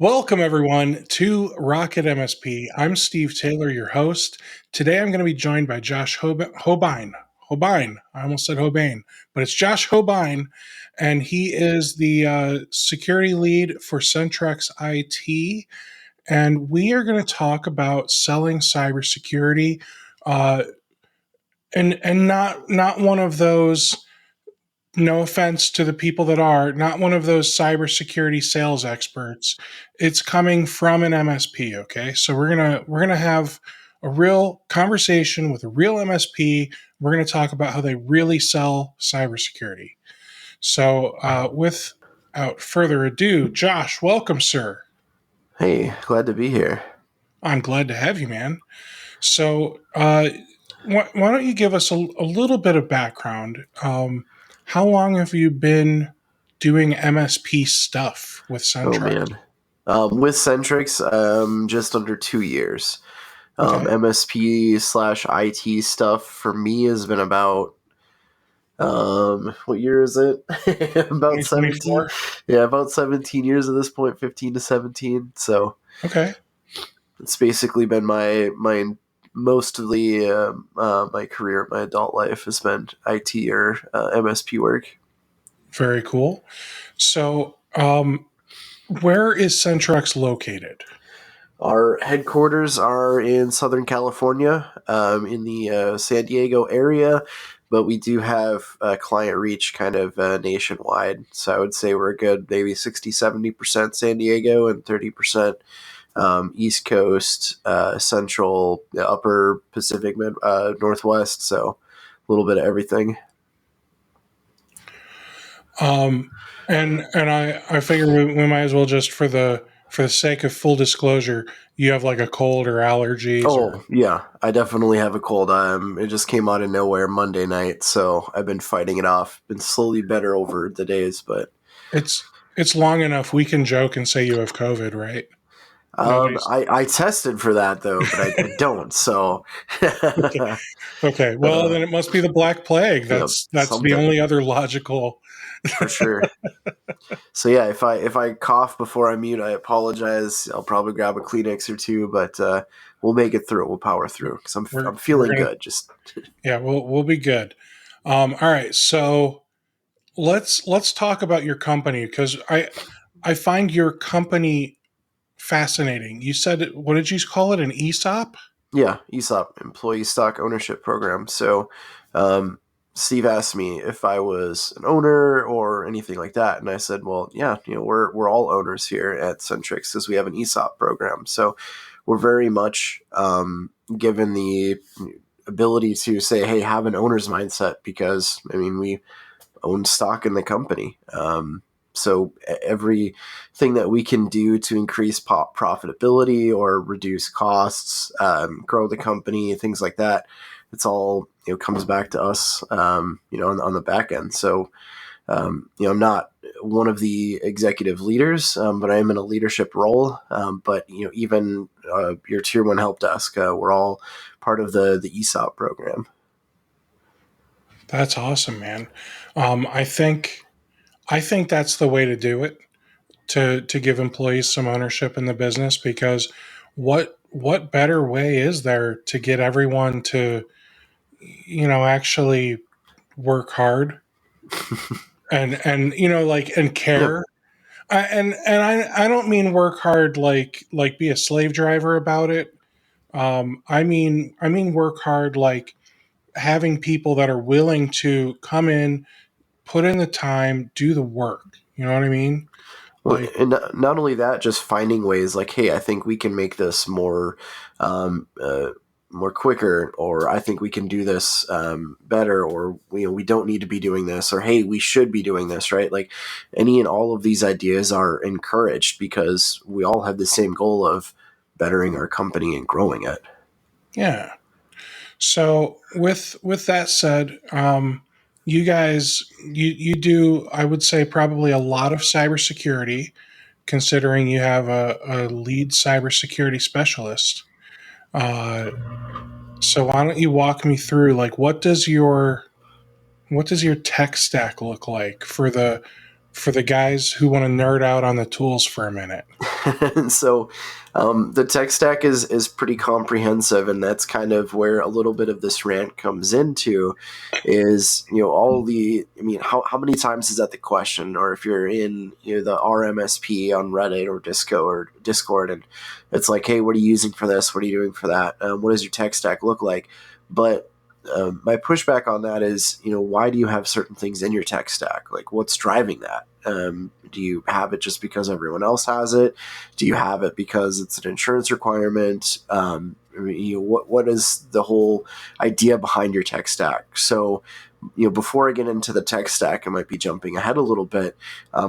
Welcome, everyone, to RocketMSP. I'm Steve Taylor, your host. Today, I'm going to be joined by Josh Hohbein. Hohbein. I almost said Hohbein, but it's Josh Hohbein, and he is the security lead for CentrexIT. And we are going to talk about selling cybersecurity, uh, and not one of those, no offense to the people that are, not one of those cybersecurity sales experts. It's coming from an MSP. Okay, so we're gonna have a real conversation with a real MSP. We're gonna talk about how they really sell cybersecurity. So, without further ado, Josh, welcome, sir. Hey, glad to be here. I'm glad to have you, man. So, why don't you give us a little bit of background? How long have you been doing MSP stuff with Oh Centrex? man. With Centrix, just under 2 years. Okay, MSP slash IT stuff for me has been about what year is it? About 17. 2024. Yeah, about 17 years at this point, 15 to 17. So Okay, it's basically been my mostly my career, my adult life has been IT or MSP work. very cool. So, where is Centrex located? Our headquarters are in Southern California, in the San Diego area, but we do have client reach kind of nationwide. So I would say we're a good maybe 60-70% San Diego and 30% East Coast, Central, Upper Pacific, Northwest. So a little bit of everything. Um, and I figure we might as well just for the sake of full disclosure, you have like a cold or allergies or Oh yeah, I definitely have a cold. It just came out of nowhere Monday night, so I've been fighting it off. Been slowly better over the days, but it's long enough. We can joke and say you have COVID, right? Nobody's I tested for that though, but I don't. So okay. Okay. Well, then it must be the Black Plague. you know, That's the something only other logical. for sure. So yeah, if I cough before I mute, I apologize. I'll probably grab a Kleenex or two, but we'll make it through. We'll power through because I'm We're feeling gonna good. Just yeah, we'll be good. All right, so let's talk about your company because I find your company fascinating. You said what did you call it? An ESOP? yeah, ESOP, Employee Stock Ownership Program. So um, Steve asked me if I was an owner or anything like that, and I said, well, yeah, we're all owners here at Centrix because we have an ESOP program. So we're very much given the ability to say, hey, have an owner's mindset because I mean we own stock in the company. So everything that we can do to increase profitability or reduce costs, grow the company, things like that, it's all comes back to us, on the back end. So I'm not one of the executive leaders, but I am in a leadership role. But even your tier one help desk, we're all part of the ESOP program. That's awesome, man. I think that's the way to do it to give employees some ownership in the business because what better way is there to get everyone to actually work hard and like and Yep. care. I don't mean work hard like be a slave driver about it. I mean work hard like having people that are willing to come in, put in the time, do the work. You know what I mean? Well, Like, and not only that, just finding ways like, hey, I think we can make this um, uh, more quicker, or I think we can do this better, or we don't need to be doing this, or hey, we should be doing this, right? Like any and all of these ideas are encouraged because we all have the same goal of bettering our company and growing it. yeah. So with that said, you guys you do, I would say, probably a lot of cybersecurity, considering you have a lead cybersecurity specialist. Uh, so why don't you walk me through like what does your tech stack look like for for the guys who want to nerd out on the tools for a minute. And so the tech stack is pretty comprehensive, and that's kind of where a little bit of this rant comes into is, how many times is that the question? Or if you're in the RMSP on Reddit or Discord, and it's like, hey, what are you using for this? What are you doing for that? What does your tech stack look like? But my pushback on that is, why do you have certain things in your tech stack? Like, what's driving that? Do you have it just because everyone else has it? Do you have it because it's an insurance requirement? What is the whole idea behind your tech stack? So, before I get into the tech stack, I might be jumping ahead a little bit.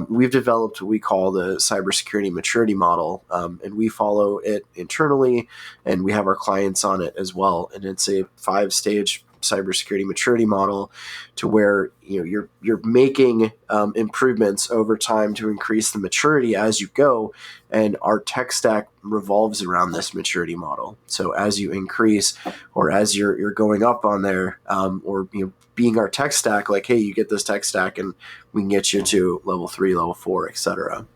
We've developed what we call the Cybersecurity Maturity Model, and we follow it internally, and we have our clients on it as well. And it's a 5-stage cybersecurity maturity model to where you're making improvements over time to increase the maturity as you go, and our tech stack revolves around this maturity model. So as you increase, or as you're going up on there, or being our tech stack, like, hey, you get this tech stack and we can get you to level 3, level 4, etc.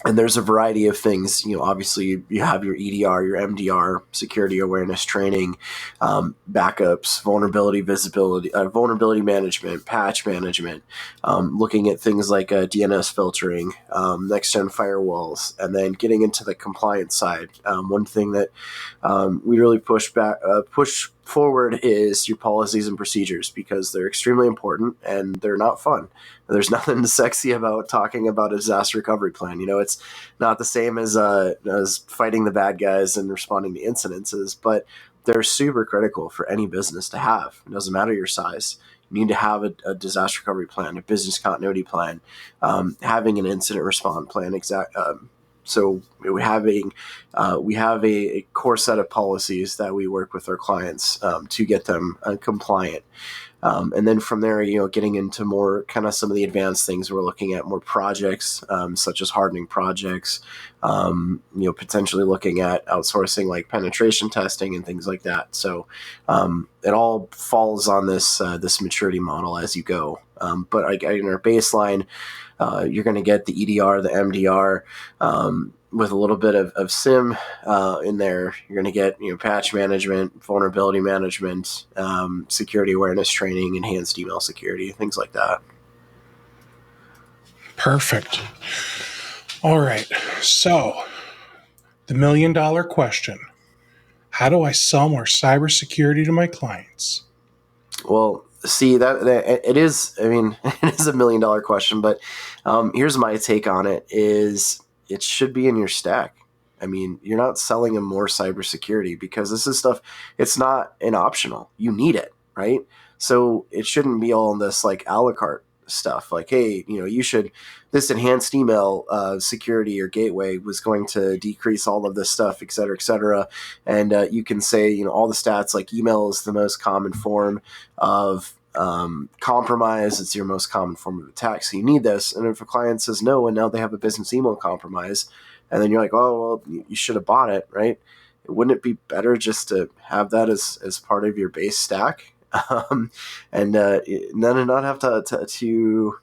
And there's a variety of things. Obviously, you have your EDR, your MDR, security awareness training, backups, vulnerability visibility, vulnerability management, patch management, looking at things like DNS filtering, next-gen firewalls, and then getting into the compliance side. One thing that we really push forward is your policies and procedures, because they're extremely important and they're not fun. There's nothing sexy about talking about a disaster recovery plan. It's not the same as fighting the bad guys and responding to incidences, but they're super critical for any business to have. It doesn't matter your size. You need to have a disaster recovery plan, a business continuity plan, having an incident response plan. So we have a core set of policies that we work with our clients to get them compliant. And then from there, getting into more kind of some of the advanced things, we're looking at more projects, such as hardening projects, potentially looking at outsourcing like penetration testing and things like that. So it all falls on this maturity model as you go. But in our baseline, you're going to get the EDR, the MDR, with a little bit of SIM in there. You're going to get patch management, vulnerability management, security awareness training, enhanced email security, things like that. Perfect. All right. So the $1 million question: how do I sell more cybersecurity to my clients? Well, see, that it is. I mean, it is $1 million question, but here's my take on it: is it should be in your stack. I mean, you're not selling them more cybersecurity because this is stuff. It's not an optional. You need it, right? So it shouldn't be all this like a la carte stuff. Like, hey, you should. This enhanced email security or gateway was going to decrease all of this stuff, et cetera, et cetera. And you can say, all the stats, like email is the most common form of compromise. It's your most common form of attack. So you need this. And if a client says no, and now they have a business email compromise, and then you're like, oh, well, you should have bought it, right? Wouldn't it be better just to have that as part of your base stack? And then not have to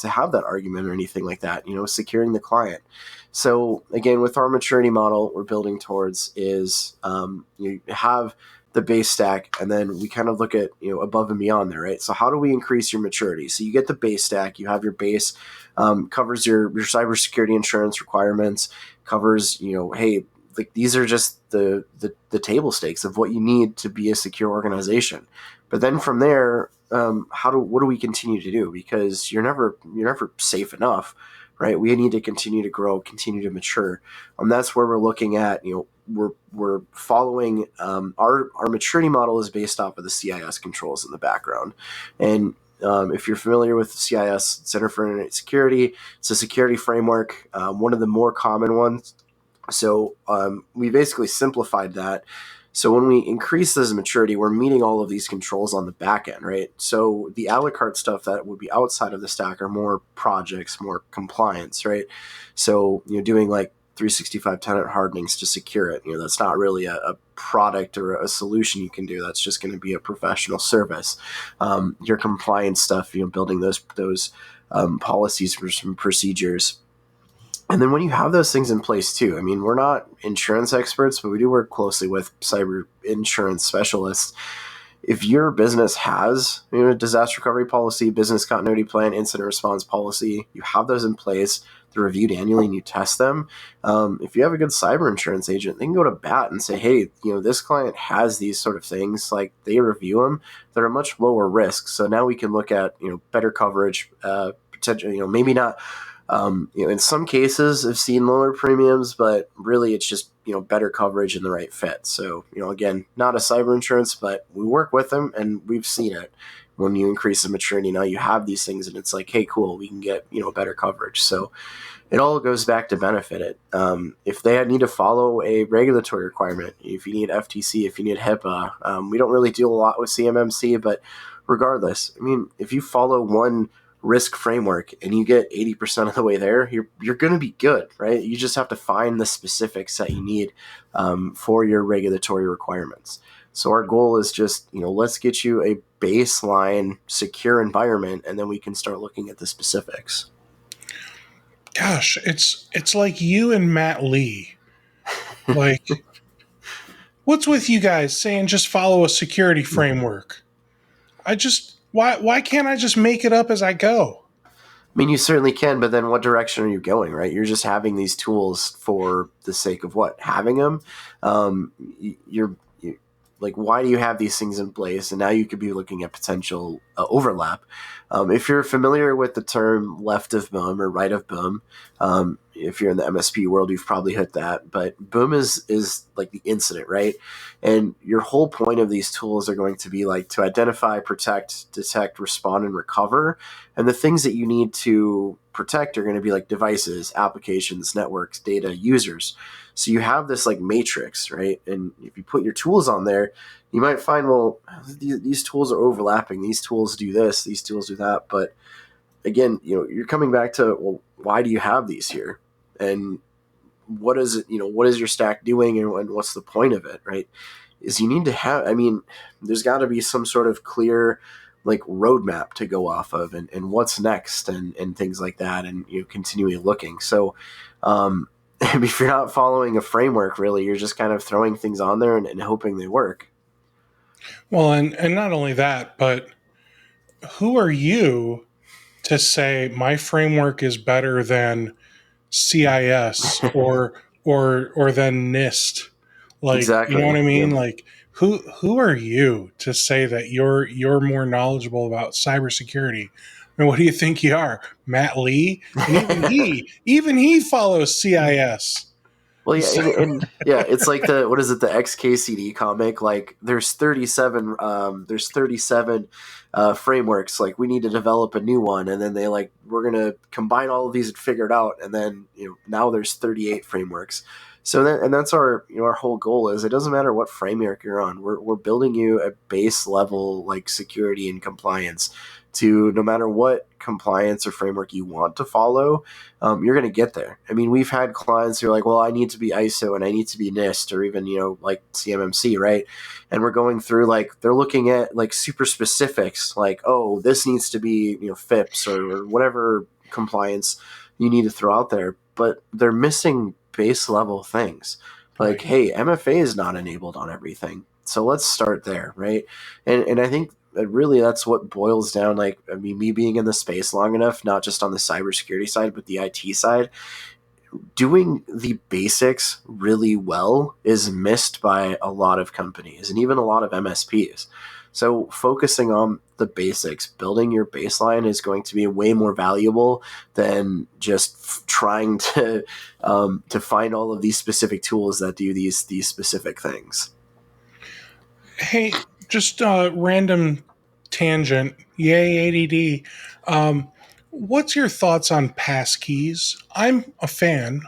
have that argument or anything like that, securing the client. So again, with our maturity model, we're building towards is you have the base stack, and then we kind of look at above and beyond there, right? So how do we increase your maturity? So you get the base stack, you have your base, covers your cybersecurity insurance requirements, covers hey, like these are just the table stakes of what you need to be a secure organization. But then from there, what do we continue to do? Because you're never safe enough, right? We need to continue to grow, continue to mature, and that's where we're looking at. We're following our maturity model is based off of the CIS controls in the background, and if you're familiar with CIS, Center for Internet Security, it's a security framework, one of the more common ones. So we basically simplified that. So when we increase this maturity, we're meeting all of these controls on the back end, right? So the a la carte stuff that would be outside of the stack are more projects, more compliance, right? So doing like 365 tenant hardenings to secure it. That's not really a product or a solution you can do. That's just going to be a professional service. Your compliance stuff, building those policies and procedures. And then when you have those things in place too, we're not insurance experts, but we do work closely with cyber insurance specialists. If your business has a disaster recovery policy, business continuity plan, incident response policy, you have those in place. They're reviewed annually and you test them. If you have a good cyber insurance agent, they can go to bat and say, hey, this client has these sort of things. Like, they review them. They're a much lower risk. So now we can look at, better coverage, potential, maybe not. In some cases, I've seen lower premiums, but really it's just, better coverage and the right fit. So, again, not a cyber insurance, but we work with them and we've seen it. When you increase the maturity, now you have these things and it's like, hey, cool, we can get, better coverage. So it all goes back to benefit it. If they need to follow a regulatory requirement, if you need FTC, if you need HIPAA, we don't really deal a lot with CMMC, but regardless, if you follow one risk framework and you get 80% of the way there, you're going to be good, right? You just have to find the specifics that you need for your regulatory requirements. So our goal is just, let's get you a baseline secure environment, and then we can start looking at the specifics. Gosh, it's like you and Matt Lee. Like, what's with you guys saying just follow a security framework? Why can't I just make it up as I go? You certainly can, but then what direction are you going, right? You're just having these tools for the sake of what? Having them? You're like, why do you have these things in place? And now you could be looking at potential overlap. If you're familiar with the term left of boom or right of boom, if you're in the MSP world, you've probably hit that. But boom is like the incident, right? And your whole point of these tools are going to be like to identify, protect, detect, respond, and recover. And the things that you need to protect are going to be like devices, applications, networks, data, users. So you have this like matrix, right? And if you put your tools on there, you might find, well, these tools are overlapping. These tools do this, these tools do that. But again, you're coming back to, well, why do you have these here? And what is it, what is your stack doing, and what's the point of it, right? Is you need to have, there's got to be some sort of clear like roadmap to go off of, and what's next, and things like that, and continually looking. So if you're not following a framework, really, you're just kind of throwing things on there and hoping they work. Well, and not only that, but who are you to say my framework is better than CIS or than NIST? Like, you know what Exactly. I mean? Yeah. Like, who are you to say that you're more knowledgeable about cybersecurity? I mean, what do you think you are, Matt Lee? And even he follows CIS. Well, yeah, So, and yeah, it's like what is it, the XKCD comic? Like, there's 37, frameworks. Like, we need to develop a new one, and then we're gonna combine all of these and figure it out, and then now there's 38 frameworks. So that's our our whole goal is, it doesn't matter what framework you're on. We're building you a base level like security and compliance to, no matter what compliance or framework you want to follow, you're going to get there. We've had clients who are like, well, I need to be ISO and I need to be NIST or even, like CMMC, right? And we're going through, like, they're looking at like super specifics, like, oh, this needs to be, FIPS or whatever compliance you need to throw out there. But they're missing base level things. Like, right. hey, MFA is not enabled on everything. So let's start there, right? And I think really that's what boils down, like, me being in the space long enough, not just on the cybersecurity side, but the IT side, doing the basics really well is missed by a lot of companies and even a lot of MSPs. So focusing on the basics, building your baseline, is going to be way more valuable than just trying to find all of these specific tools that do these specific things. Hey, just a random tangent. Yay, ADD. What's your thoughts on passkeys? I'm a fan,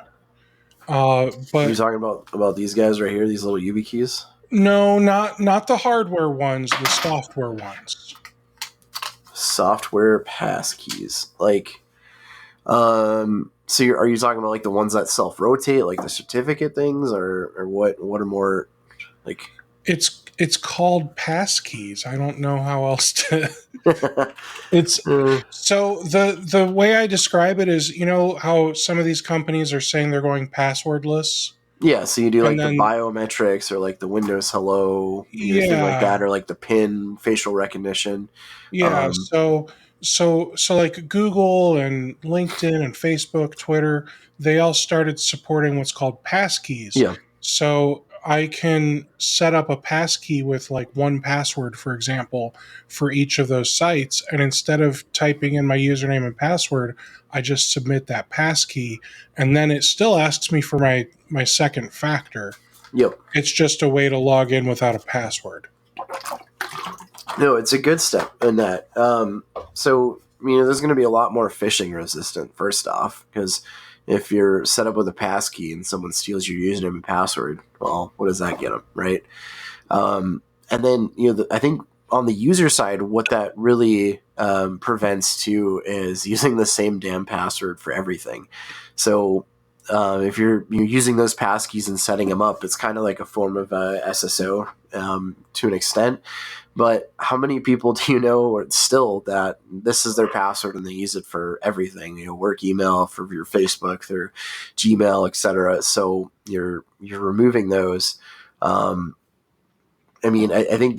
You're but talking about these guys right here, these little YubiKeys? no, not the hardware ones, the software ones. Software passkeys. Like, So are you talking about like the ones that self-rotate, like the certificate things, or what are more like? It's called passkeys. I don't know how else to. It's so the way I describe it is, you know how some of these companies are saying they're going passwordless, Yeah, so you do and like the then biometrics or like the Windows Hello, thing like yeah, that, or like the PIN facial recognition. yeah. Um, So like Google and LinkedIn and Facebook, Twitter, they all started supporting what's called passkeys. yeah, So I can set up a passkey with like one password, for example, for each of those sites. And instead of typing in my username and password, I just submit that passkey. And then it still asks me for my second factor. yep. It's just a way to log in without a password. No, it's a good step in that. So there's going to be a lot more phishing resistant. First off, because if you're set up with a passkey and someone steals your username and password, well, what does that get them, right? And then I think on the user side, what that really prevents too is using the same damn password for everything. So if you're using those passkeys and setting them up, it's kind of like a form of SSO to an extent. But how many people do you know or still that this is their password and they use it for everything? Work email, for your Facebook, their Gmail, etc. So you're removing those. I think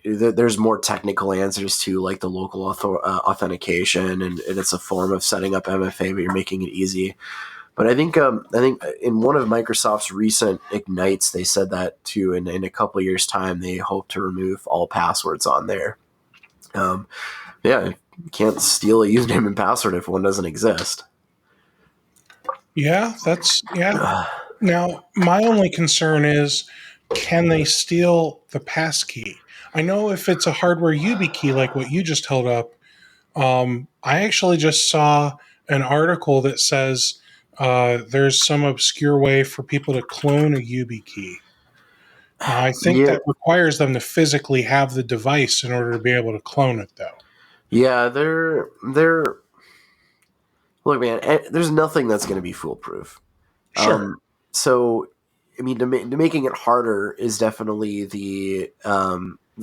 there's more technical answers to like the local authentication, and it's a form of setting up MFA, but you're making it easy. But I think in one of Microsoft's recent ignites, they said that too. In a couple of years' time, they hope to remove all passwords on there. Um, yeah, you can't steal a username and password if one doesn't exist. Yeah. Now, my only concern is, can they steal the passkey? I know if it's a hardware YubiKey like what you just held up, I actually just saw an article that says there's some obscure way for people to clone a YubiKey. Now, I think Yeah, that requires them to physically have the device in order to be able to clone it, though. yeah, they're look, man. There's nothing that's going to be foolproof. Sure. So, making it harder is definitely the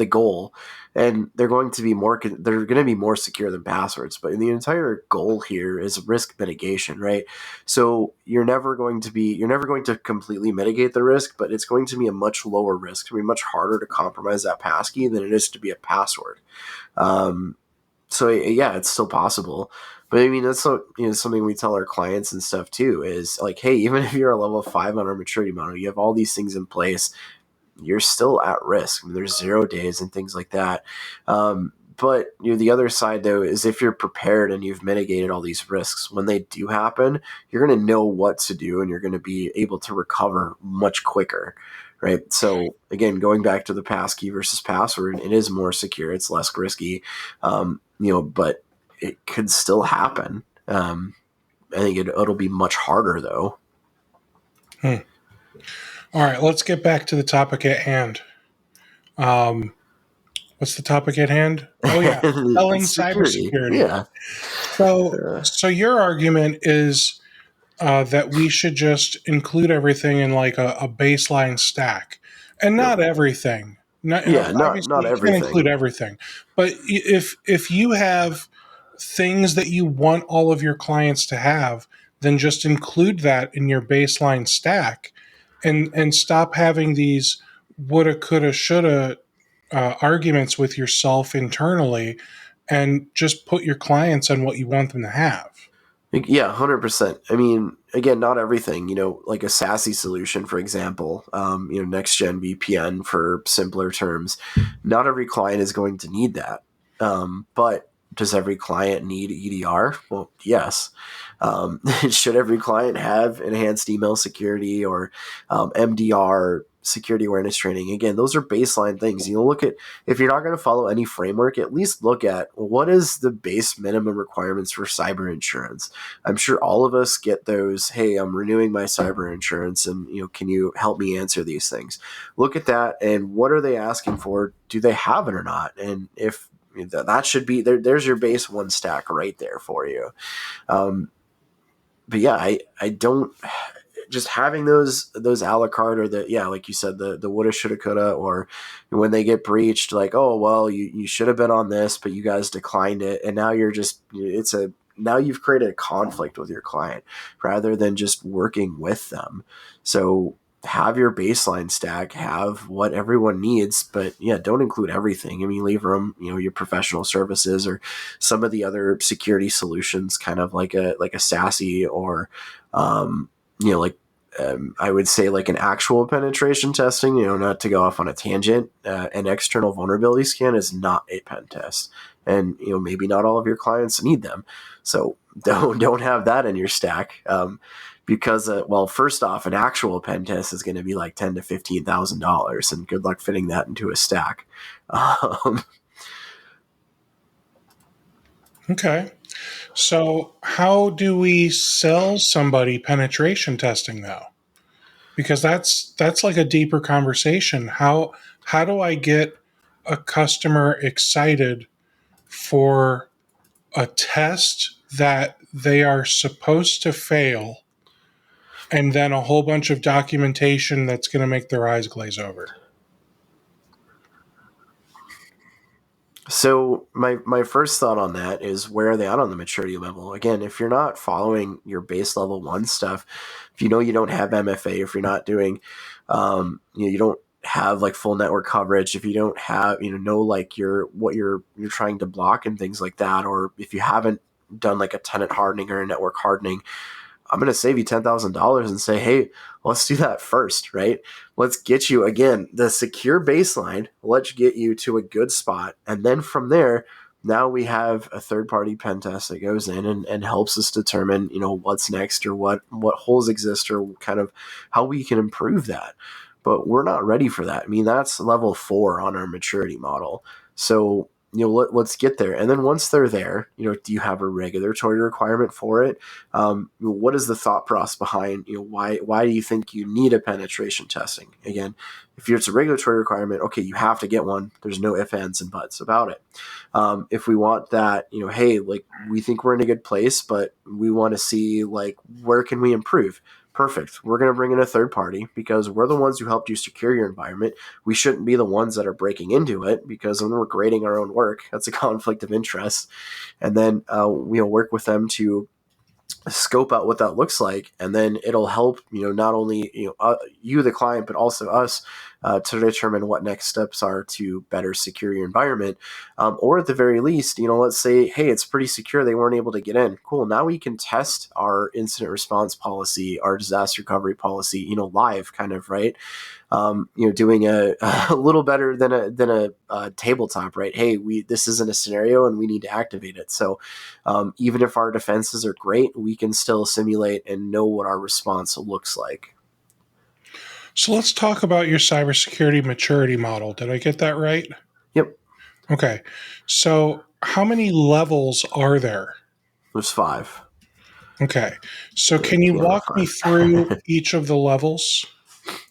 goal, and they're going to be more. They're going to be more secure than passwords. But the entire goal here is risk mitigation, right? So you're never going to completely mitigate the risk, but it's going to be a much lower risk. It's going to be much harder to compromise that passkey than it is to be a password. Um, so yeah, it's still possible. But that's something we tell our clients and stuff too is like, hey, even if you're a level 5 on our maturity model, you have all these things in place, you're still at risk. There's 0 days and things like that. But the other side though is if you're prepared and you've mitigated all these risks, when they do happen, you're going to know what to do and you're going to be able to recover much quicker. Right. So again, going back to the passkey versus password, it is more secure. It's less risky. But it could still happen. I think it'll be much harder though. Hmm. All right, let's get back to the topic at hand. Um, what's the topic at hand? Oh, yeah, selling Security. cybersecurity. Yeah. So your argument is that we should just include everything in like a baseline stack, and Yep. not everything. Not, Yeah. obviously, Not you can't include everything. everything, but if you have things that you want all of your clients to have, then just include that in your baseline stack, and stop having these woulda, coulda, shoulda arguments with yourself internally, and just put your clients on what you want them to have. Yeah, 100%. Again, not everything, like a SASE solution, for example, next gen VPN for simpler terms. Not every client is going to need that. But does every client need EDR? Well, yes. Should every client have enhanced email security or MDR security awareness training? Again, those are baseline things. Look at, if you're not going to follow any framework, at least look at what is the base minimum requirements for cyber insurance. I'm sure all of us get those. Hey, I'm renewing my cyber insurance, and can you help me answer these things? Look at that, and what are they asking for? Do they have it or not? And if that should be there, there's your base one stack right there for you. Um, but yeah, I don't, just having those a la carte, or like you said, the woulda, shoulda, coulda, or when they get breached, like, oh well, you should have been on this, but you guys declined it, and now now you've created a conflict with your client rather than just working with them. So have your baseline stack, have what everyone needs, but yeah, don't include everything. I mean, leave room, your professional services or some of the other security solutions, kind of like a SASE, or like I would say like an actual penetration testing. Not to go off on a tangent, an external vulnerability scan is not a pen test, and maybe not all of your clients need them, so don't have that in your stack. Because well, first off, an actual pen test is going to be like $10,000 to $15,000, and good luck fitting that into a stack. Um, Okay. So how do we sell somebody penetration testing though? Because that's like a deeper conversation. How do I get a customer excited for a test that they are supposed to fail, and then a whole bunch of documentation that's going to make their eyes glaze over? So my first thought on that is, where are they at on the maturity level? Again, if you're not following your base level one stuff, if you don't have MFA, if you're not doing, you don't have like full network coverage, if you don't have, know like what you're trying to block and things like that, or if you haven't done like a tenant hardening or a network hardening, I'm going to save you $10,000 and say, hey, let's do that first, right? Let's get you, again, the secure baseline. Let's get you to a good spot. And then from there, now we have a third-party pen test that goes in and helps us determine, what's next, or what holes exist, or kind of how we can improve that. But we're not ready for that. I mean, that's level 4 on our maturity model. So let's get there. And then once they're there, do you have a regulatory requirement for it? What is the thought process behind, why do you think you need a penetration testing? Again, if it's a regulatory requirement, okay, you have to get one. There's no ifs, ands, and buts about it. If we want that, hey, like, we think we're in a good place, but we want to see, like, where can we improve? Perfect. We're going to bring in a third party because we're the ones who helped you secure your environment. We shouldn't be the ones that are breaking into it, because when we're grading our own work, that's a conflict of interest. And then we'll work with them to scope out what that looks like, and then it'll help not only you the client, but also us to determine what next steps are to better secure your environment, or at the very least, let's say, hey, it's pretty secure, they weren't able to get in. Cool, now we can test our incident response policy, our disaster recovery policy, live, kind of, right? Doing a little better than a tabletop, right? Hey, this isn't a scenario and we need to activate it. So even if our defenses are great, we can still simulate and know what our response looks like. So let's talk about your cybersecurity maturity model. Did I get that right? Yep, Okay. So how many levels are there? there's 5. Okay. So Yeah, can you piano walk me 5. through each of the levels?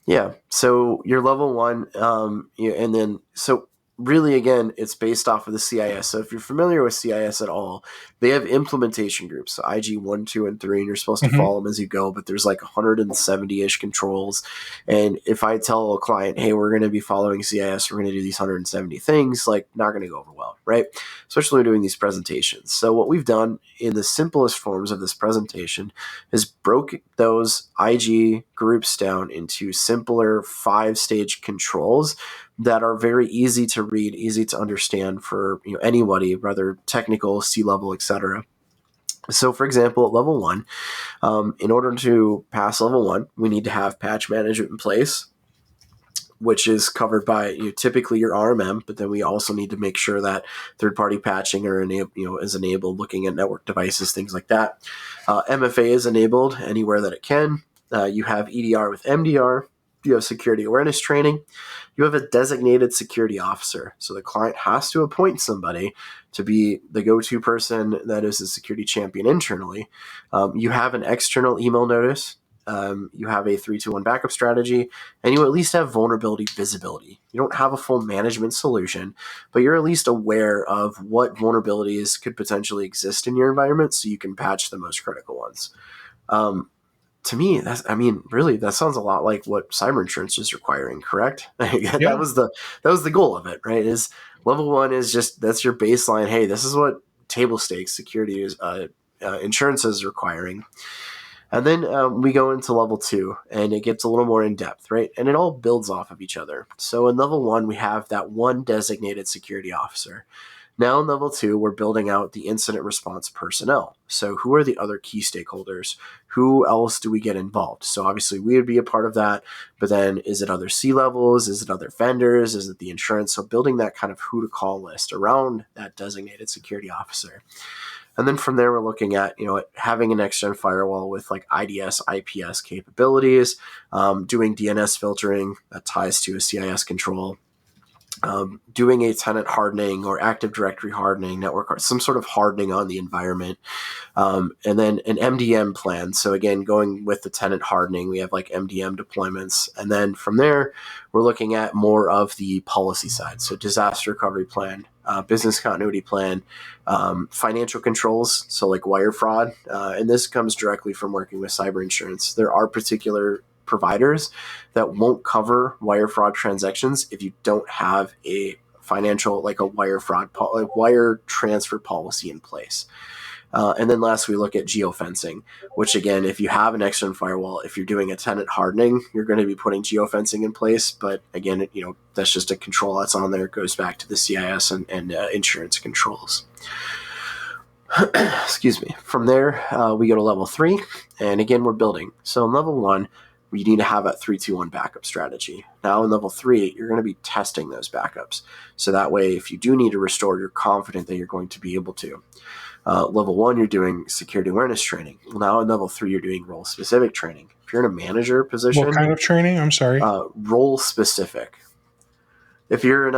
Yeah. So you're level 1, and then so really, again, it's based off of the CIS. So if you're familiar with CIS at all, they have implementation groups, so IG 1, 2, and 3, and you're supposed to Hmm. follow them as you go. But there's like 170-ish controls, and if I tell a client, hey, we're going to be following CIS, we're going to do these 170 things, like, not going to go over well, right? Especially when doing these presentations. So what we've done in the simplest forms of this presentation is broke those IG groups down into simpler 5-stage controls that are very easy to read, easy to understand for anybody, whether technical, C-level, etc. So, for example, at level 1, in order to pass level 1, we need to have patch management in place, which is covered by typically your RMM, but then we also need to make sure that third-party patching is enabled, looking at network devices, things like that. MFA is enabled anywhere that it can. You have EDR with MDR. You have security awareness training. You have a designated security officer. So the client has to appoint somebody to be the go-to person that is a security champion internally. You have an external email notice. You have a 3-2-1 backup strategy, and you at least have vulnerability visibility. You don't have a full management solution, but you're at least aware of what vulnerabilities could potentially exist in your environment, so you can patch the most critical ones. To me, really, that sounds a lot like what cyber insurance is requiring, correct? Yeah. That was the goal of it, right? Is level one is just, that's your baseline. Hey, this is what table stakes security is, insurance is requiring. And then we go into level two, and it gets a little more in depth, right? And it all builds off of each other. So in level one, we have that one designated security officer. Now in level two, we're building out the incident response personnel. So who are the other key stakeholders? Who else do we get involved? So obviously we would be a part of that, but then is it other C levels? Is it other vendors? Is it the insurance? So building that kind of who to call list around that designated security officer. And then from there, we're looking at, having a next-gen firewall with like IDS, IPS capabilities, doing DNS filtering that ties to a CIS control, doing a tenant hardening or Active Directory hardening, some sort of hardening on the environment, and then an MDM plan. So again, going with the tenant hardening, we have like MDM deployments. And then from there, we're looking at more of the policy side. So disaster recovery plan, business continuity plan, financial controls. So like wire fraud. And this comes directly from working with cyber insurance. There are particular providers that won't cover wire fraud transactions if you don't have a financial, like a wire transfer policy in place. And then last, we look at geofencing, which again, if you have an external firewall, if you're doing a tenant hardening, you're going to be putting geofencing in place. But again, that's just a control that's on there. It goes back to the CIS and insurance controls. Excuse me. From there, we go to level 3, and again, we're building. So in level 1, we need to have a 3-2-1 backup strategy. Now in level 3, you're going to be testing those backups. So that way, if you do need to restore, you're confident that you're going to be able to. Level 1, you're doing security awareness training. Now in level 3, you're doing role specific training. If you're in a manager position, What kind of training? I'm sorry. Role specific. If you're in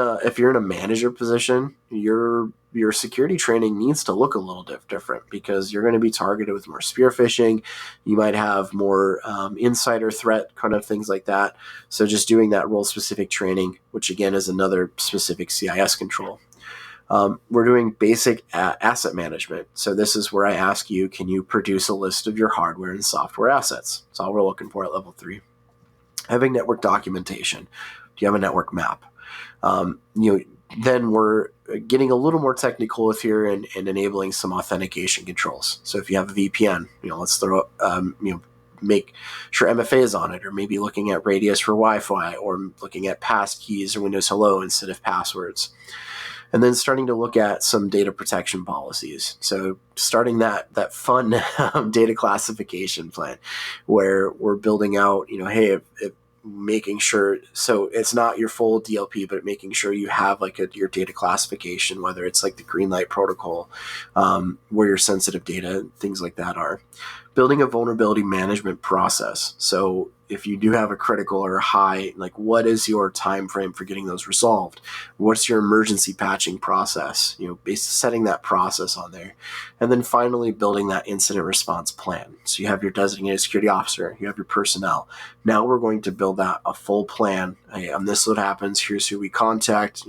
a manager position, your security training needs to look a little different, because you're going to be targeted with more spear phishing. You might have more insider threat kind of things like that. So just doing that role specific training, which again is another specific CIS control. We're doing basic asset management. So this is where I ask you, can you produce a list of your hardware and software assets? That's all we're looking for at level 3. Having network documentation. Do you have a network map? Then we're getting a little more technical with here and enabling some authentication controls. So if you have a VPN, let's throw make sure MFA is on it, or maybe looking at radius for Wi-Fi, or looking at pass keys or Windows Hello instead of passwords. And then starting to look at some data protection policies. So starting that fun data classification plan, where we're building out, hey, if making sure, so it's not your full DLP, but making sure you have like your data classification, whether it's like the green light protocol, where your sensitive data, things like that are. Building a vulnerability management process. So if you do have a critical or a high, like what is your time frame for getting those resolved? What's your emergency patching process? Setting that process on there. And then finally building that incident response plan. So you have your designated security officer, you have your personnel. Now we're going to build that a full plan. Hey, this is what happens. Here's who we contact.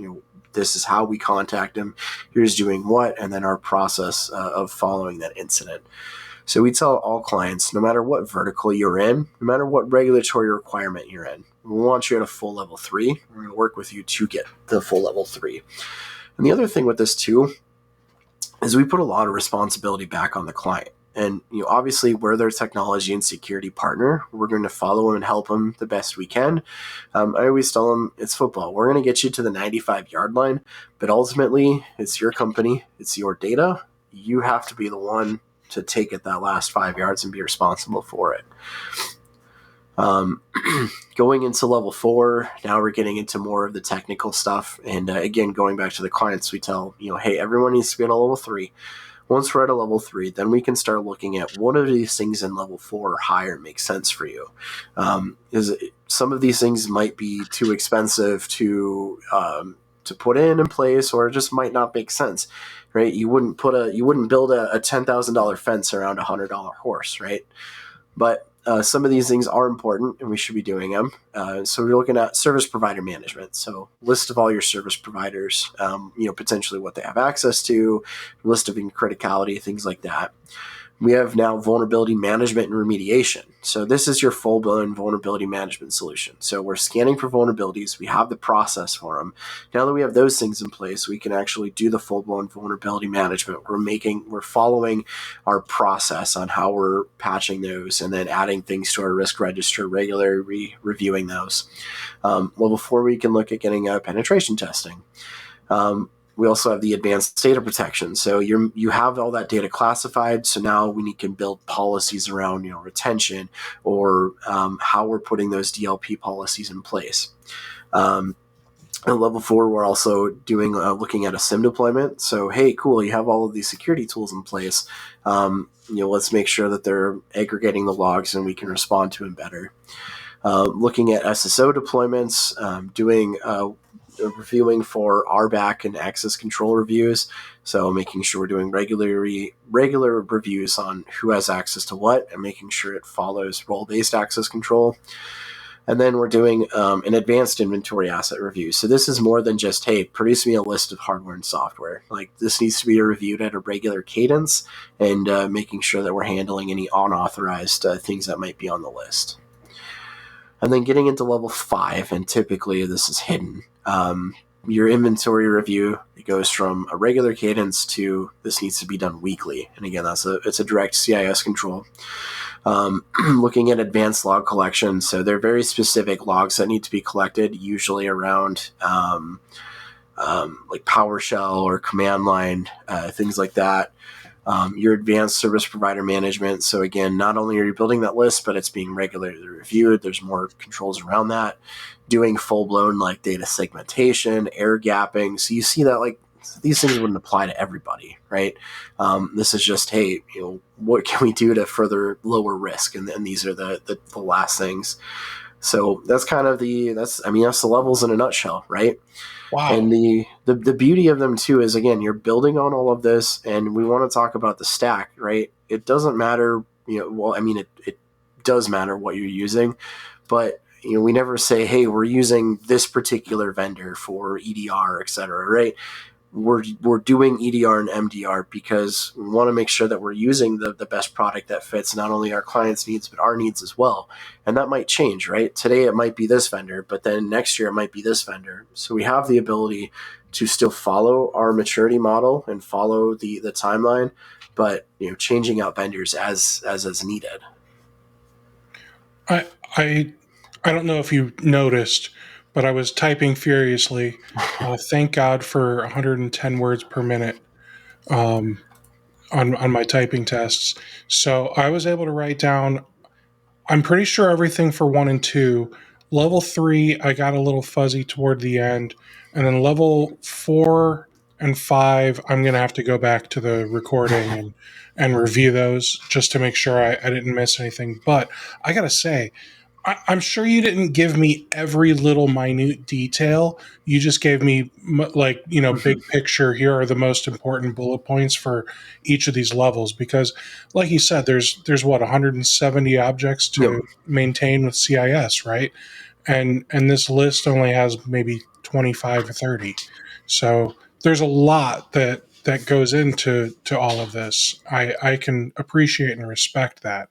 This is how we contact them. Here's doing what, and then our process of following that incident. So we tell all clients, no matter what vertical you're in, no matter what regulatory requirement you're in, we want you at a full level 3. We're going to work with you to get the full level 3. And the other thing with this too is we put a lot of responsibility back on the client. And obviously, we're their technology and security partner. We're going to follow them and help them the best we can. I always tell them, it's football. We're going to get you to the 95-yard line, but ultimately, it's your company, it's your data. You have to be the one to take it that last 5 yards and be responsible for it. Going into level 4, now we're getting into more of the technical stuff. And again, going back to the clients, we tell, hey, everyone needs to be on a level 3. Once we're at a level 3, then we can start looking at what of these things in level 4 or higher make sense for you. Some of these things might be too expensive to put in place, or just might not make sense, right? You wouldn't build a $10,000 fence around a $100 horse, right? But some of these things are important, and we should be doing them. So we're looking at service provider management. So list of all your service providers, potentially what they have access to, list of criticality, things like that. We have now vulnerability management and remediation. So this is your full-blown vulnerability management solution. So we're scanning for vulnerabilities. We have the process for them. Now that we have those things in place, we can actually do the full-blown vulnerability management. We're following our process on how we're patching those and then adding things to our risk register, regularly reviewing those. Level 4, we can look at getting penetration testing. We also have the advanced data protection. So you have all that data classified. So now we can build policies around retention or how we're putting those DLP policies in place. At level 4, we're also doing looking at a SIM deployment. So hey, cool, you have all of these security tools in place. Let's make sure that they're aggregating the logs and we can respond to them better. Looking at SSO deployments, doing reviewing for RBAC and access control reviews. So making sure we're doing regular reviews on who has access to what and making sure it follows role-based access control. And then we're doing an advanced inventory asset review. So this is more than just, hey, produce me a list of hardware and software. Like this needs to be reviewed at a regular cadence and making sure that we're handling any unauthorized things that might be on the list. And then getting into level 5, and typically this is hidden. Your inventory review, it goes from a regular cadence to this needs to be done weekly. And again, it's a direct CIS control. Looking at advanced log collection. So they're very specific logs that need to be collected, usually around like PowerShell or command line, things like that. Your advanced service provider management. So again, not only are you building that list, but it's being regularly reviewed. There's more controls around that. Doing full-blown like data segmentation, air gapping. So you see that like these things wouldn't apply to everybody, right? This is just, hey, what can we do to further lower risk? And these are the last things. So that's kind of that's the levels in a nutshell, right? Wow. And the beauty of them too is, again, you're building on all of this, and we want to talk about the stack, right? It doesn't matter, it does matter what you're using, but we never say, hey, we're using this particular vendor for EDR, et cetera, right? We're doing EDR and MDR because we want to make sure that we're using the best product that fits not only our clients' needs, but our needs as well. And that might change, right? Today it might be this vendor, but then next year it might be this vendor. So we have the ability to still follow our maturity model and follow the timeline, but changing out vendors as needed. I don't know if you noticed, but I was typing furiously. Thank God for 110 words per minute on my typing tests. So I was able to write down, I'm pretty sure everything for 1 and 2. Level 3, I got a little fuzzy toward the end. And then level 4 and 5, I'm going to have to go back to the recording and review those just to make sure I didn't miss anything. But I got to say, I'm sure you didn't give me every little minute detail. You just gave me big picture. Here are the most important bullet points for each of these levels. Because, like you said, there's what 170 objects to Yep. maintain with CIS, right? And this list only has maybe 25 or 30. So there's a lot that goes into all of this. I can appreciate and respect that.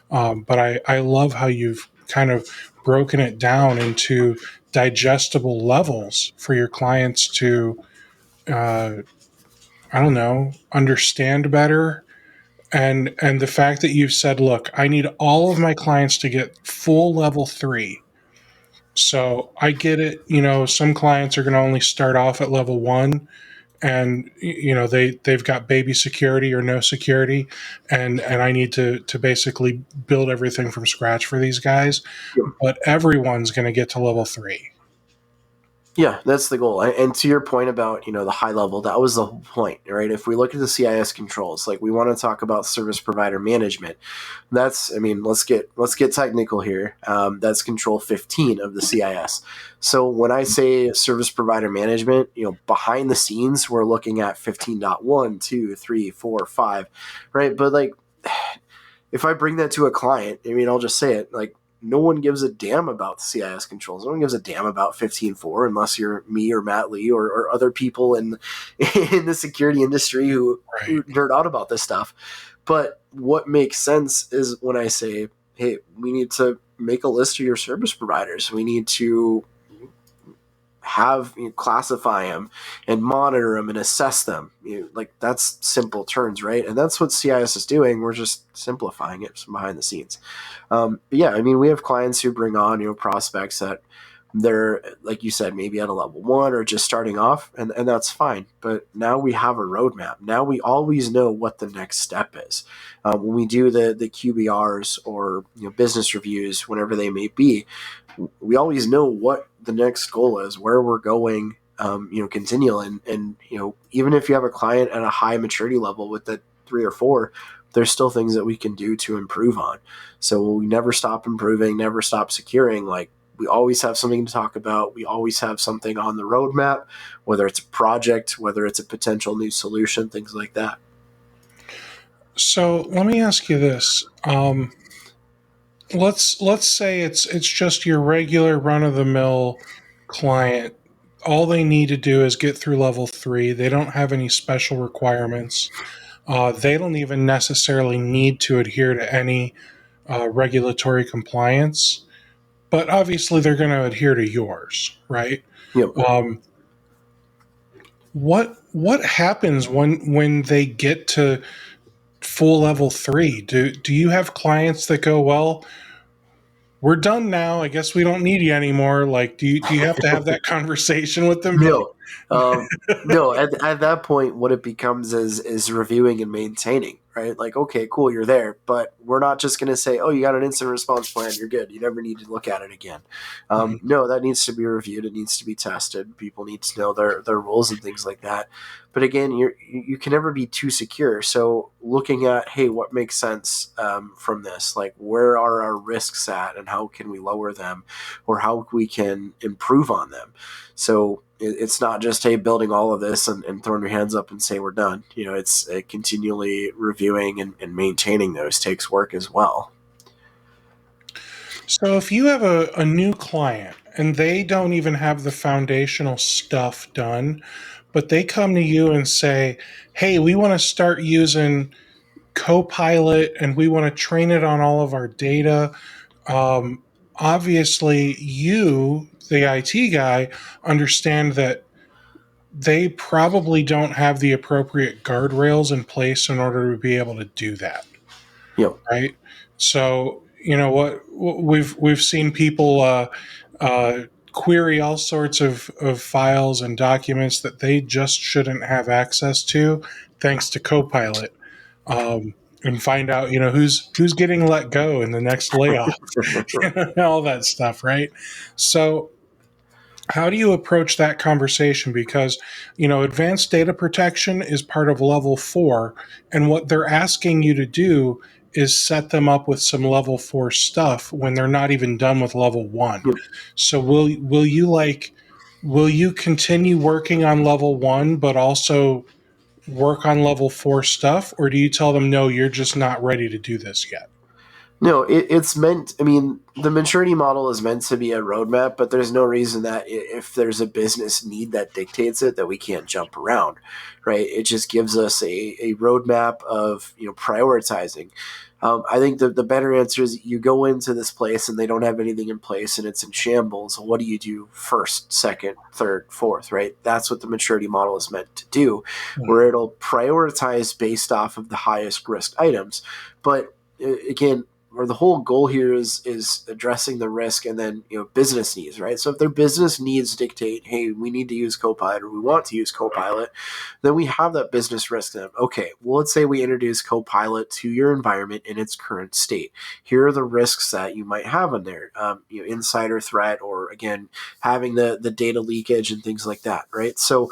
But I love how you've kind of broken it down into digestible levels for your clients to, understand better. And the fact that you've said, look, I need all of my clients to get full level 3. So I get it. Some clients are going to only start off at level 1, and they've got baby security or no security, and I need to basically build everything from scratch for these guys. Yep. But everyone's going to get to level 3. Yeah, that's the goal. And to your point about, the high level, that was the whole point, right? If we look at the CIS controls, like we want to talk about service provider management. Let's get technical here. That's control 15 of the CIS. So when I say service provider management, behind the scenes, we're looking at 15.1, 2, 3, 4, 5, right? But like, if I bring that to a client, I'll just say it, like, no one gives a damn about the CIS controls. No one gives a damn about 15.4 unless you're me or Matt Lee or other people in the security industry who nerd out about this stuff. But what makes sense is when I say, hey, we need to make a list of your service providers. We need to classify them and monitor them and assess them. Like that's simple turns, right? And that's what CIS is doing. We're just simplifying it from behind the scenes. But yeah, I mean, we have clients who bring on prospects that they're, like you said, maybe at a level 1 or just starting off, and that's fine. But now we have a roadmap. Now we always know what the next step is. When we do the QBRs or business reviews, whenever they may be, we always know what the next goal is, where we're going, continually. And even if you have a client at a high maturity level with the 3 or 4, there's still things that we can do to improve on. So we never stop improving, never stop securing. Like, we always have something to talk about. We always have something on the roadmap, whether it's a project, whether it's a potential new solution, things like that. So let me ask you this. Let's say it's just your regular run of the mill client. All they need to do is get through level 3. They don't have any special requirements. They don't even necessarily need to adhere to any regulatory compliance, but obviously they're going to adhere to yours, right? Yep. Um, what happens when they get to full level 3? Do you have clients that go, well, we're done now, I guess we don't need you anymore? Like, do you have to have that conversation with them? No, no. At that point, what it becomes is reviewing and maintaining, right? Like, okay, cool, you're there, but we're not just going to say, oh, you got an incident response plan, you're good. You never need to look at it again. Mhm. No, that needs to be reviewed. It needs to be tested. People need to know their rules and things like that. But again, you can never be too secure. So looking at, hey, what makes sense from this? Like, where are our risks at, and how can we lower them, or how we can improve on them? So it's not just, hey, building all of this and throwing your hands up and say we're done. It's continually reviewing and maintaining those takes work as well. So if you have a new client and they don't even have the foundational stuff done, but they come to you and say, hey, we want to start using Copilot and we want to train it on all of our data. Obviously, you, the IT guy, understand that they probably don't have the appropriate guardrails in place in order to be able to do that, Yep. right? So you know what we've seen people query all sorts of files and documents that they just shouldn't have access to, thanks to Copilot, and find out who's getting let go in the next layoff, all that stuff, right? So how do you approach that conversation? Because advanced data protection is part of level 4, and what they're asking you to do is set them up with some level 4 stuff when they're not even done with level 1. Yep. So will you continue working on level 1 but also work on level 4 stuff, or do you tell them, no, you're just not ready to do this yet? No, it's meant, I mean, the maturity model is meant to be a roadmap, but there's no reason that if there's a business need that dictates it, that we can't jump around, right? It just gives us a roadmap of, prioritizing. I think the better answer is, you go into this place and they don't have anything in place and it's in shambles. What do you do first, second, third, fourth, right? That's what the maturity model is meant to do, where it'll prioritize based off of the highest risk items. But again, or the whole goal here is addressing the risk and then business needs, right? So if their business needs dictate, hey, we need to use Copilot or we want to use Copilot, then we have that business risk. Then okay, well, let's say we introduce Copilot to your environment in its current state. Here are the risks that you might have in there, insider threat, or again having the data leakage and things like that, right? So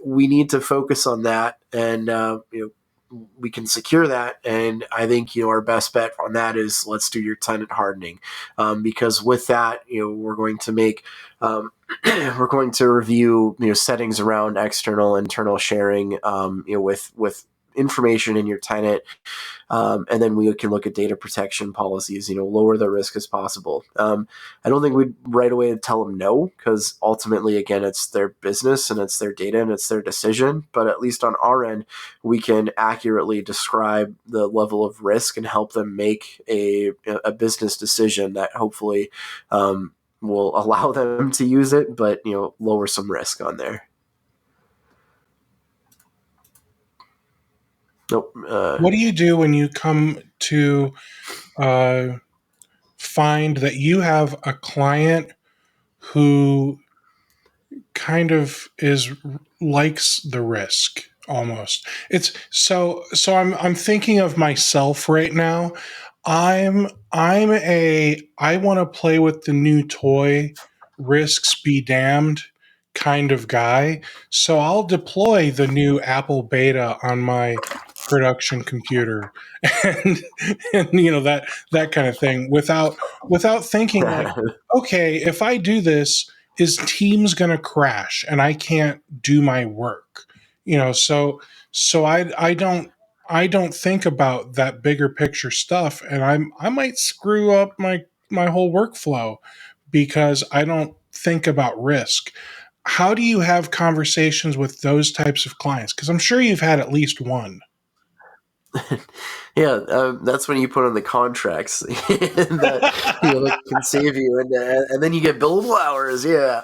we need to focus on that, and we can secure that. And I think our best bet on that is, let's do your tenant hardening, because with that we're going to make we're going to review settings around external internal sharing, with information in your tenant, and then we can look at data protection policies, lower the risk as possible. I don't think we'd right away tell them no, because ultimately, again, it's their business and it's their data and it's their decision. But at least on our end, we can accurately describe the level of risk and help them make a business decision that hopefully will allow them to use it, but lower some risk on there. Nope. What do you do when you come to find that you have a client who kind of likes the risk almost? It's I'm thinking of myself right now. I want to play with the new toy, risks be damned kind of guy. So I'll deploy the new Apple beta on my production computer and that kind of thing without thinking like, okay, if I do this, is Teams going to crash and I can't do my work? So I don't think about that bigger picture stuff, and I might screw up my whole workflow because I don't think about risk. How do you have conversations with those types of clients? Because I'm sure you've had at least one. Yeah, that's when you put on the contracts that that can save you, and then you get billable hours. Yeah,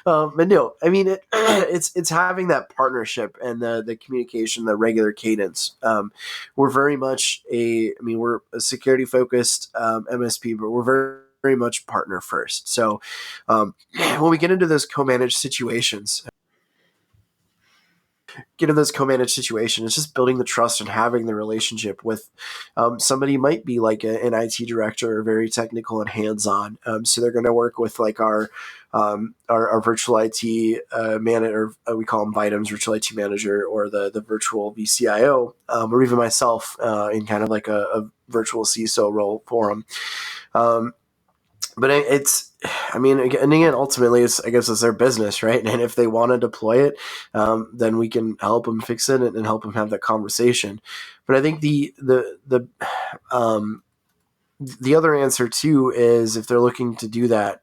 but no, I mean it's having that partnership and the communication, the regular cadence. We're very much we're a security focused MSP, but we're very much partner first. So when we get into those co-managed situations, it's just building the trust and having the relationship with somebody. Might be like an IT director, or very technical and hands-on. So they're going to work with like our virtual IT manager. We call them VITEMs, virtual IT manager, or the virtual VCIO, or even myself in kind of like a virtual CISO role for them. But again, ultimately, I guess it's their business, right? And if they want to deploy it, then we can help them fix it and help them have that conversation. But I think the other answer too is if they're looking to do that,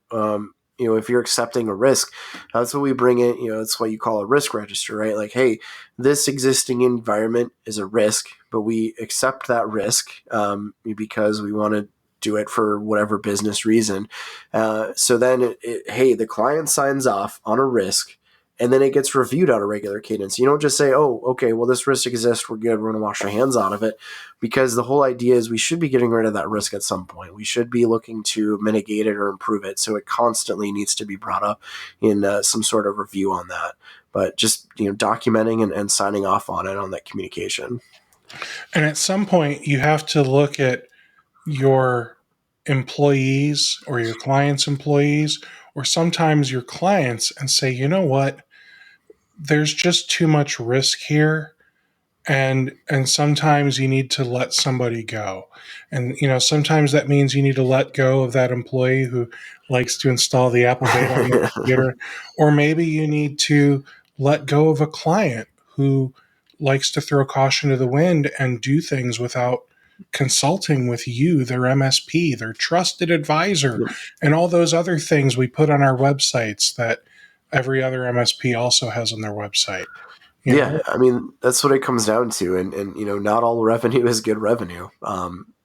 if you're accepting a risk, that's what we bring in. It's what you call a risk register, right? Like, hey, this existing environment is a risk, but we accept that risk because we want to do it for whatever business reason. So then, hey, the client signs off on a risk, and then it gets reviewed on a regular cadence. You don't just say, oh, okay, well, this risk exists, we're good, we're going to wash our hands out of it. Because the whole idea is we should be getting rid of that risk at some point. We should be looking to mitigate it or improve it. So it constantly needs to be brought up in some sort of review on that. But just documenting and signing off on it, on that communication. And at some point, you have to look at your employees or your clients' employees, or sometimes your clients, and say, you know what, there's just too much risk here. And sometimes you need to let somebody go. And sometimes that means you need to let go of that employee who likes to install the Apple beta on their computer. Or maybe you need to let go of a client who likes to throw caution to the wind and do things without consulting with you, their MSP, their trusted advisor, and all those other things we put on our websites that every other MSP also has on their website. Yeah, that's what it comes down to, and not all revenue is good revenue,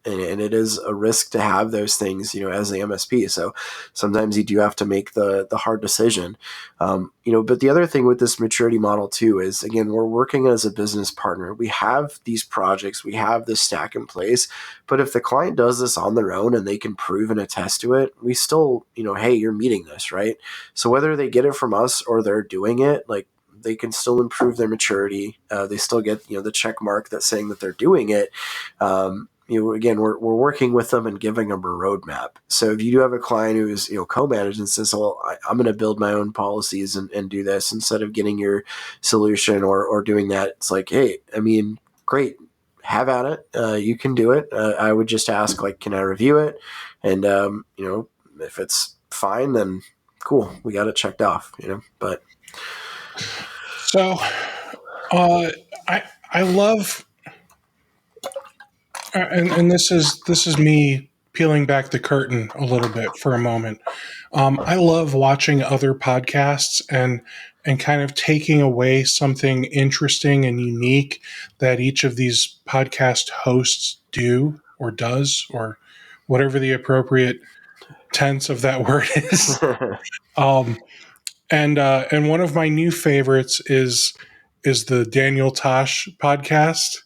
and it is a risk to have those things, as the MSP. So sometimes you do have to make the hard decision, But the other thing with this maturity model too is, again, we're working as a business partner. We have these projects, we have this stack in place, but if the client does this on their own and they can prove and attest to it, we still, hey, you're meeting this, right? So whether they get it from us or they're doing it, like, they can still improve their maturity. They still get the check mark that's saying that they're doing it. Again, we're working with them and giving them a roadmap. So if you do have a client who is co-managed and says, "Well, I'm going to build my own policies and do this," instead of getting your solution or doing that, it's like, hey, great, have at it. You can do it. I would just ask, like, can I review it? And if it's fine, then cool, we got it checked off. But So, uh, I I love, and this is me peeling back the curtain a little bit for a moment. I love watching other podcasts and kind of taking away something interesting and unique that each of these podcast hosts do or does or whatever the appropriate tense of that word is. Um, and one of my new favorites is the Daniel Tosh podcast.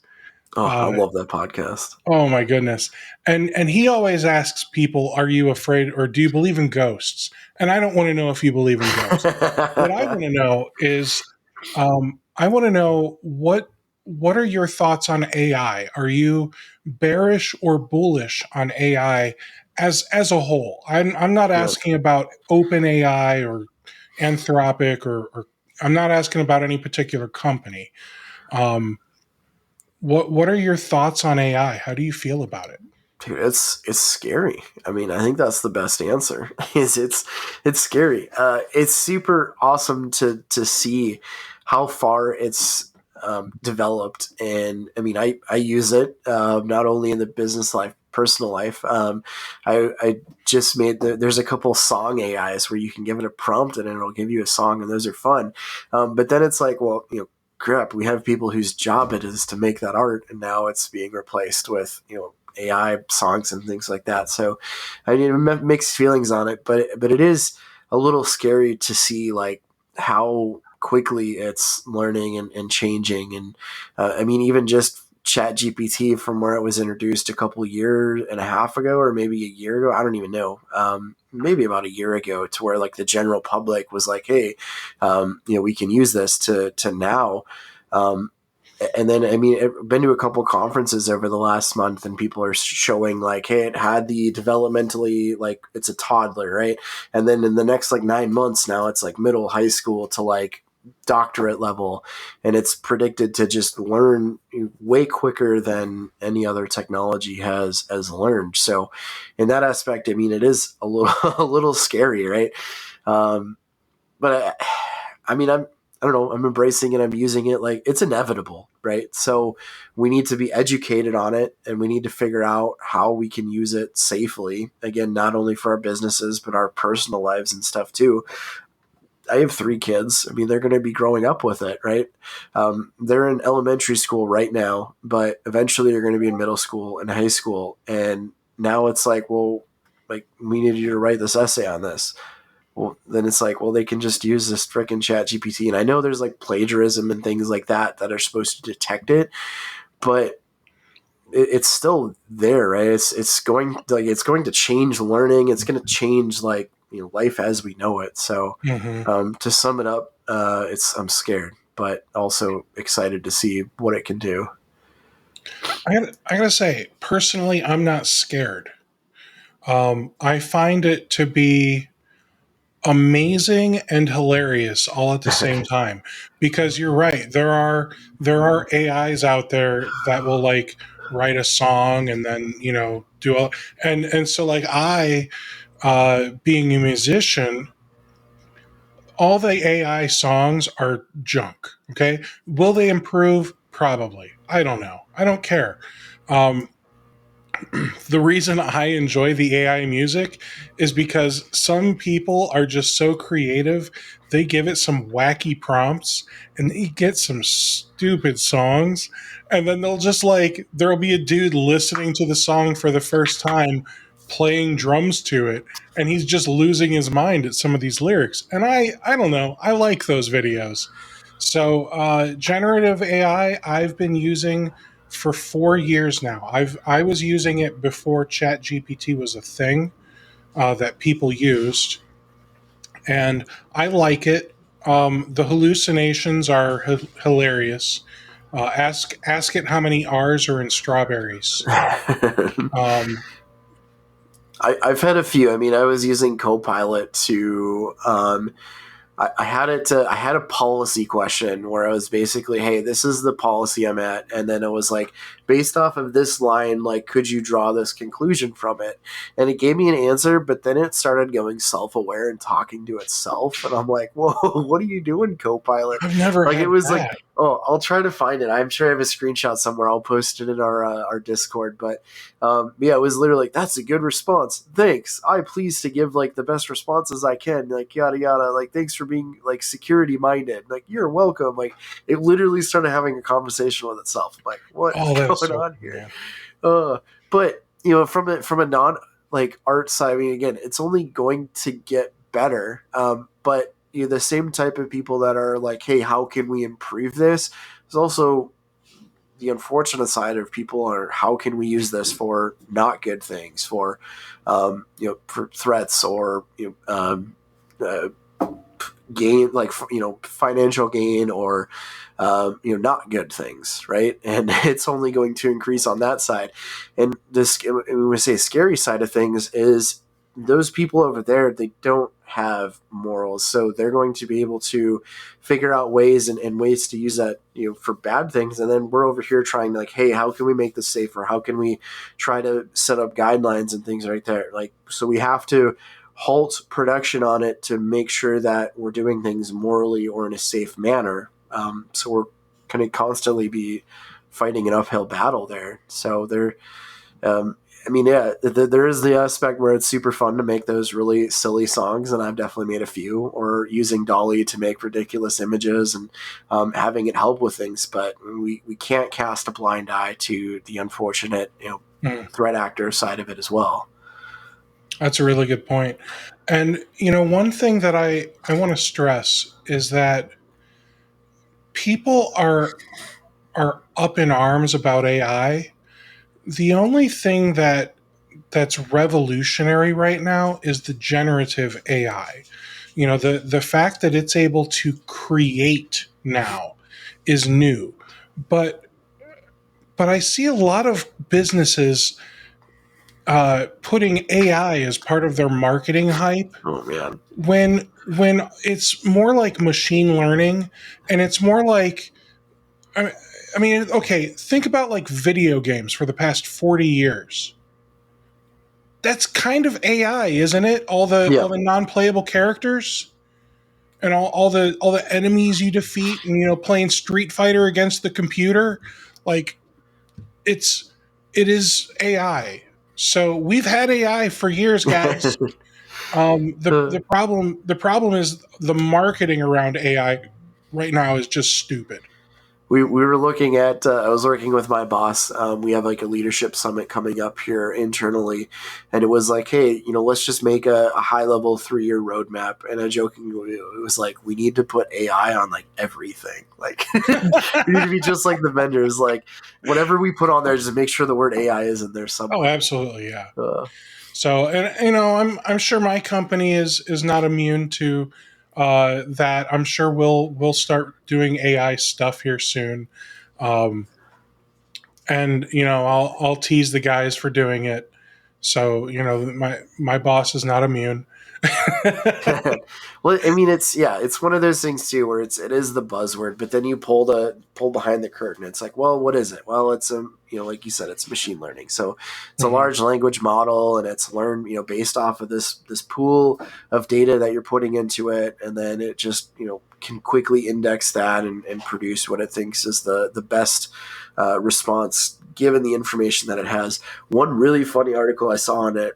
Oh, I Uh, love that podcast. oh my goodness! And he always asks people, "Are you afraid or do you believe in ghosts?" And I don't want to know if you believe in ghosts. What I want to know is, I want to know what are your thoughts on AI? Are you bearish or bullish on AI as a whole? I'm not Yeah. asking about open AI or Anthropic or I'm not asking about any particular company. Um, what are your thoughts on AI? How do you feel about it? Dude, it's scary. I mean, I think that's the best answer. Is it's scary. It's super awesome to see how far it's developed, and I mean, I use it not only in the business life, personal life. I just made there's a couple song AIs where you can give it a prompt and it'll give you a song, and those are fun. But then it's like, well, crap, we have people whose job it is to make that art, and now it's being replaced with AI songs and things like that. So I mean, mixed feelings on it, but it is a little scary to see like how quickly it's learning and changing. And I mean, even just Chat GPT from where it was introduced a couple years and a half ago, or maybe a year ago, I don't even know. Maybe about a year ago, to where like the general public was like, hey, we can use this to now. Um, and then I mean, I've been to a couple conferences over the last month, and people are showing like, hey, it had the developmentally, like it's a toddler, right? And then in the next like 9 months, now it's like middle high school to like doctorate level, and it's predicted to just learn way quicker than any other technology has learned. So in that aspect, I mean, it is a little a little scary, right? Um, but I mean, I don't know, I'm embracing it. I'm using it. Like it's inevitable, right? So we need to be educated on it, and we need to figure out how we can use it safely. Again, not only for our businesses, but our personal lives and stuff too. I have 3 kids. I mean, they're going to be growing up with it, right? They're in elementary school right now, but eventually they're going to be in middle school and high school. And now it's like, well, like we need you to write this essay on this. Well, then it's like, well, they can just use this frickin' Chat GPT. And I know there's like plagiarism and things like that that are supposed to detect it, but it's still there, right? It's going to change learning. It's going to change like life as we know it. So Hmm. to sum it up, I'm scared, but also excited to see what it can do. I gotta say, personally, I'm not scared. I find it to be amazing and hilarious all at the same time because you're right. There are AIs out there that will like write a song and then do all and so like I being a musician, all the AI songs are junk. Okay, will they improve? Probably. I don't know. I don't care. Um, the reason I enjoy the AI music is because some people are just so creative. They give it some wacky prompts and they get some stupid songs. And then they'll just like, there'll be a dude listening to the song for the first time, playing drums to it. And he's just losing his mind at some of these lyrics. And I don't know. I like those videos. So, generative AI, I've been using for 4 years now. I was using it before ChatGPT was a thing that people used, and I like it. The hallucinations are hilarious. Ask it how many R's are in strawberries. Um, I've had a few. I mean, I was using Copilot to I had a policy question where I was basically, hey, this is the policy I'm at, and then it was like, based off of this line, like, could you draw this conclusion from it? And it gave me an answer, but then it started going self-aware and talking to itself, and I'm like, whoa, what are you doing, Copilot? I've never Like it had was like that. Oh, I'll try to find it. I'm sure I have a screenshot somewhere. I'll post it in our Discord. But yeah, it was literally like, "That's a good response. Thanks. I'm pleased to give like the best responses I can. Like yada yada. Like thanks for being like security minded. Like you're welcome." Like it literally started having a conversation with itself. I'm like, what is Oh, that is going so on cool, here? man. But from a non like art side, I mean, again, it's only going to get better. But the same type of people that are like, hey, how can we improve this? There's also the unfortunate side of people are how can we use this for not good things, for for threats or gain, like financial gain, or not good things, right? And it's only going to increase on that side. And this, when we say scary side of things, is those people over there, they don't have morals, so they're going to be able to figure out ways and ways to use that for bad things. And then we're over here trying to like, hey, how can we make this safer? How can we try to set up guidelines and things right there? Like, so we have to halt production on it to make sure that we're doing things morally or in a safe manner. So we're going to constantly be fighting an uphill battle there. So there, I mean, yeah, there is the aspect where it's super fun to make those really silly songs, and I've definitely made a few, or using Dolly to make ridiculous images and having it help with things. But we can't cast a blind eye to the unfortunate, Mm, threat actor side of it as well. that's a really good point. And one thing that I want to stress is that people are up in arms about AI. The only thing that's revolutionary right now is the generative AI. The fact that it's able to create now is new. But I see a lot of businesses putting AI as part of their marketing hype Oh man. when it's more like machine learning, and it's more like I mean, okay, think about like video games for the past 40 years. That's kind of AI, isn't it? All Yeah. the non-playable characters and all the enemies you defeat, and playing Street Fighter against the computer, like it's it is AI. So we've had AI for years, guys. The problem is the marketing around AI right now is just stupid. we were looking at I was working with my boss. We have like a leadership summit coming up here internally, and it was like, hey, let's just make a high level 3-year roadmap. And I jokingly, it was like, we need to put AI on like everything. Like we need to be just like the vendors, like whatever we put on there, just make sure the word AI is in there Oh, somewhere. absolutely, yeah. uh, So, and I'm sure my company is not immune to that. I'm sure we'll start doing AI stuff here soon, um, and I'll tease the guys for doing it. So my boss is not immune. well, I mean, it's one of those things too, where it is the buzzword, but then you pull behind the curtain. It's like, well, what is it? Well, it's a like you said, it's machine learning. So it's a Mhm. large language model, and it's learned based off of this pool of data that you're putting into it, and then it just can quickly index that and produce what it thinks is the best response given the information that it has. One really funny article I saw on it,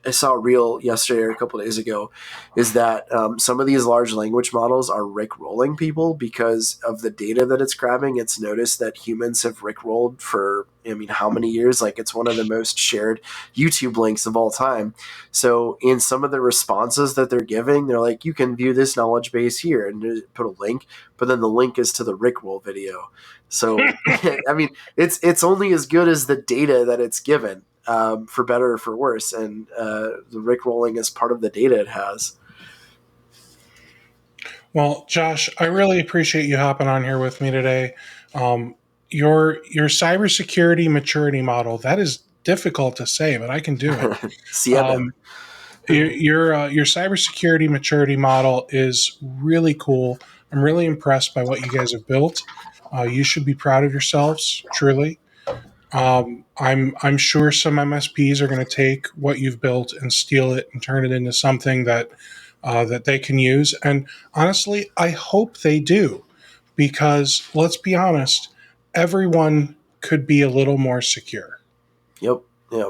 I saw a reel yesterday or a couple of days ago, is that some of these large language models are rickrolling people because of the data that it's grabbing. It's noticed that humans have rickrolled for, I mean, how many years? Like, it's one of the most shared YouTube links of all time. So in some of the responses that they're giving, they're like, you can view this knowledge base here, and put a link, but then the link is to the rickroll video. So I mean, it's only as good as the data that it's given, for better or for worse. And the rickrolling is part of the data it has. Well, Josh, I really appreciate you hopping on here with me today. Um, your cybersecurity maturity model, that is difficult to say, but I can do it. CMM. Um, your cybersecurity maturity model is really cool. I'm really impressed by what you guys have built. You should be proud of yourselves, truly. I'm sure some MSPs are going to take what you've built and steal it and turn it into something that they can use. And honestly, I hope they do, because let's be honest, everyone could be a little more secure. Yep.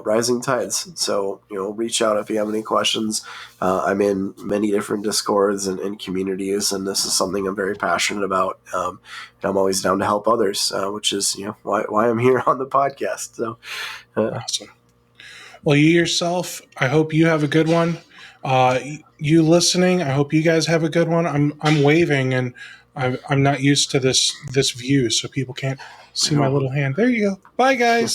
Rising tides. So, reach out if you have any questions. I'm in many different Discords and communities, and this is something I'm very passionate about. And I'm always down to help others, which is, why I'm here on the podcast. So, Awesome. Well, you yourself, I hope you have a good one. You listening, I hope you guys have a good one. I'm waving, and I'm not used to this view, so people can't see my little hand. There you go. Bye, guys.